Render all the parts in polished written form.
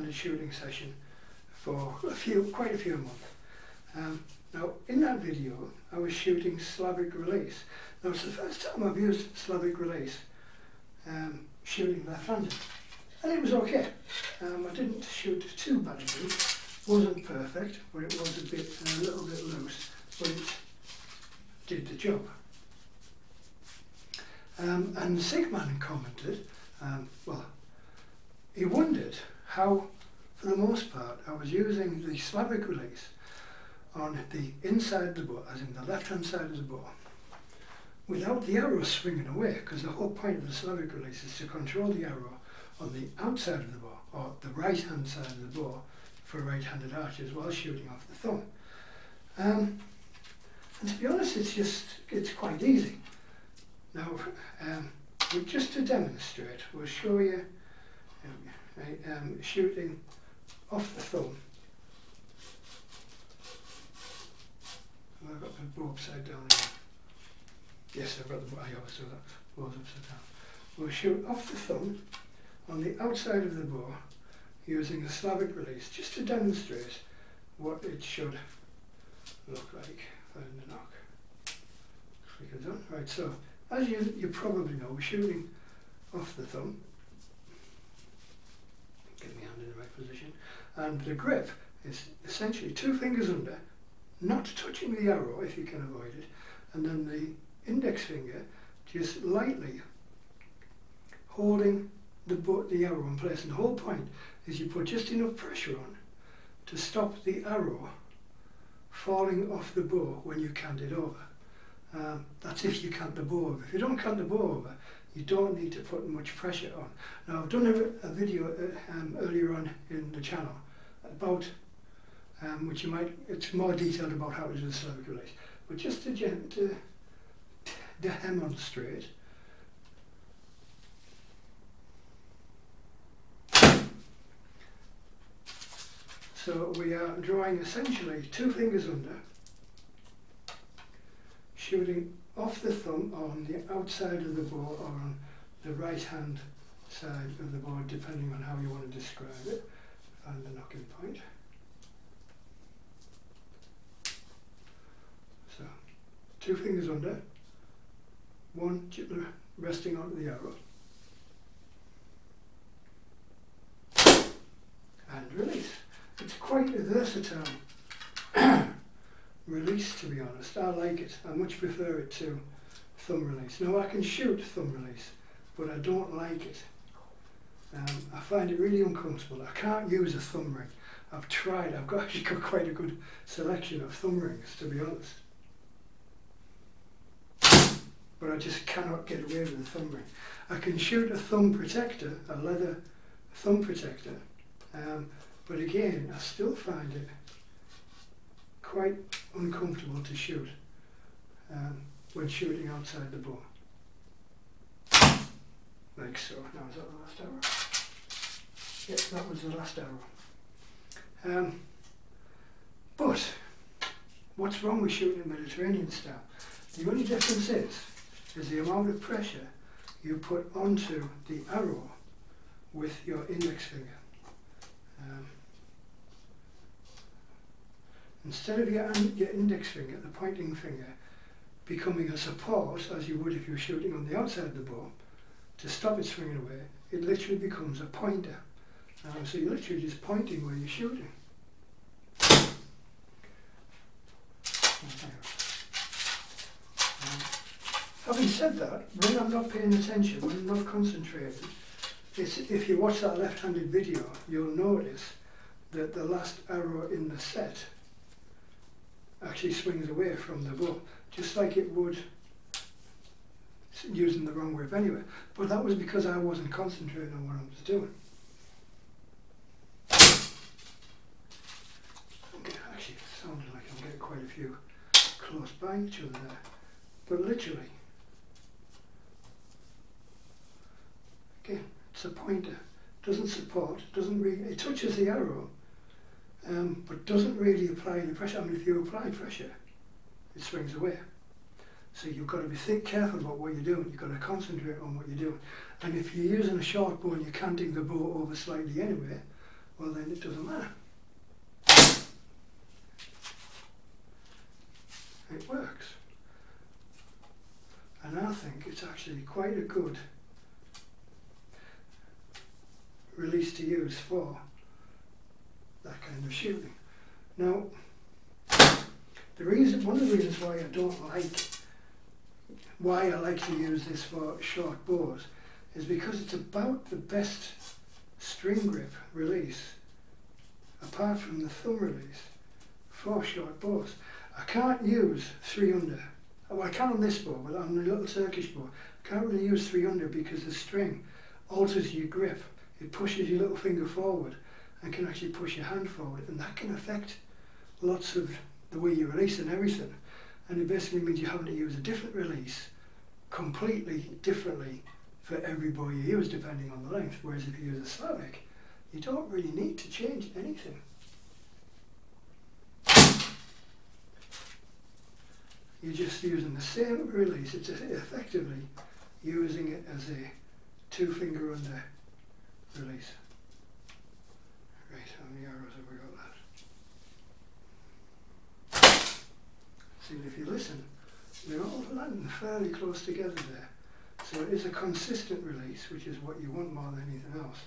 left-handed shooting session for quite a few months. Now in that video I was shooting Slavic release. Now it's the first time I've used Slavic release shooting left-handed, and it was okay. I didn't shoot too badly, wasn't perfect, but it was a little bit loose, but it did the job. And the Sigman commented, well, he wondered how, for the most part, I was using the Slavic release on the inside of the bow, as in the left-hand side of the bow, without the arrow swinging away, because the whole point of the Slavic release is to control the arrow on the outside of the bow, or the right-hand side of the bow, for right-handed archers while shooting off the thumb. And to be honest, it's quite easy. Now, just to demonstrate, we'll show you shooting off the thumb. Have I got the bow upside down again? Yes, I've got the bow. I always do that. Bow's upside down. We'll shoot off the thumb on the outside of the bow using the Slavic release, just to demonstrate what it should look like. Find the knock. Click it on. Right, so as you probably know, we're shooting off the thumb. Get my hand in the right position. And the grip is essentially 2 fingers under, not touching the arrow if you can avoid it, and then the index finger just lightly holding the arrow in place. And the whole point is you put just enough pressure on to stop the arrow falling off the bow when you cant it over. That's if you cant the bow over. If you don't cant the bow over, you don't need to put much pressure on. Now I've done a video earlier on in the channel about, which it's more detailed about how to do the Slavic release, but just to demonstrate. So we are drawing essentially 2 fingers under, shooting off the thumb on the outside of the bow or on the right hand side of the bow, depending on how you want to describe it. Find the knocking point. So 2 fingers under, 1 resting onto the arrow, and release. It's quite a versatile release, to be honest. I like it. I much prefer it to thumb release. Now I can shoot thumb release, but I don't like it. I find it really uncomfortable. I can't use a thumb ring. I've tried. I've actually got quite a good selection of thumb rings, to be honest. But I just cannot get away with a thumb ring. I can shoot a thumb protector, a leather thumb protector, but again, I still find it quite uncomfortable to shoot when shooting outside the bow. Like so. Now, is that the last arrow? Yep, that was the last arrow. But what's wrong with shooting Mediterranean style? The only difference is the amount of pressure you put onto the arrow with your index finger. Instead of your index finger, the pointing finger, becoming a support, as you would if you were shooting on the outside of the bow, to stop it swinging away, it literally becomes a pointer. So you're literally just pointing where you're shooting. Having said that, when I'm not paying attention, when I'm not concentrating, if you watch that left-handed video, you'll notice that the last arrow in the set actually swings away from the bow, just like it would using the wrong grip anyway. But that was because I wasn't concentrating on what I was doing. Actually, it sounded like I'm getting quite a few close by each other there. But literally, again, it's a pointer. Doesn't support, doesn't really, it touches the arrow, but doesn't really apply the pressure. I mean, if you apply pressure, it swings away. So you've got to be careful about what you're doing. You've got to concentrate on what you're doing. And if you're using a short bow and you're canting the bow over slightly anyway, well then it doesn't matter. It works. And I think it's actually quite a good release to use for that kind of shooting. Now, one of the reasons why I like to use this for short bows is because it's about the best string grip release, apart from the thumb release, for short bows. I can't use 300. Well, I can on this bow, but on the little Turkish bow, I can't really use 300 because the string alters your grip. It pushes your little finger forward and can actually push your hand forward, and that can affect lots of the way you release and everything. And it basically means you're having to use a different release completely differently for every bow you use depending on the length. Whereas if you use a Slavic, you don't really need to change anything. You're just using the same release. It's effectively using it as a 2-finger under release. Right, how many arrows have we got left? See, if you listen, they're all landing fairly close together there. So it is a consistent release, which is what you want more than anything else.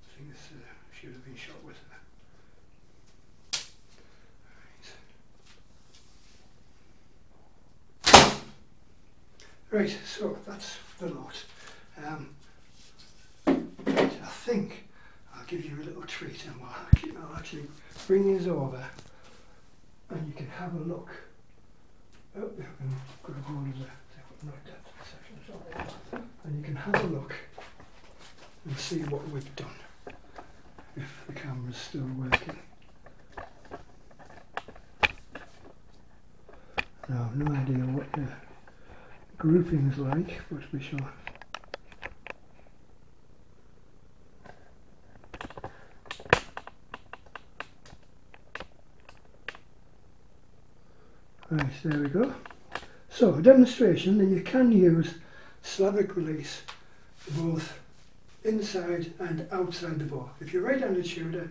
I think this should have been shot with Right, so that's the lot. Right, I think I'll give you a little treat, and I'll actually bring these over and you can have a look. Oh, I can grab hold of the depth section, and you can have a look and see what we've done, if the camera's still working. Now, I've no idea what the grouping's like, but we shall. Right, there we go. So, a demonstration that you can use Slavic release both inside and outside the bow. If you're a right-handed shooter,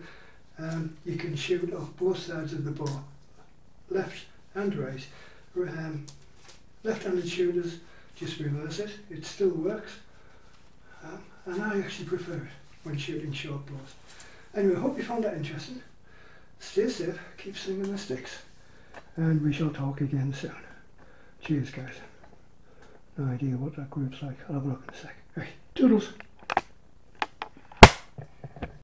you can shoot off both sides of the bow, left and right. Left-handed shooters just reverse it, it still works, and I actually prefer it when shooting short bows. Anyway, I hope you found that interesting. Stay safe, keep slinging the sticks, and we shall talk again soon. Cheers guys. No idea what that group's like, I'll have a look in a sec. Right, toodles!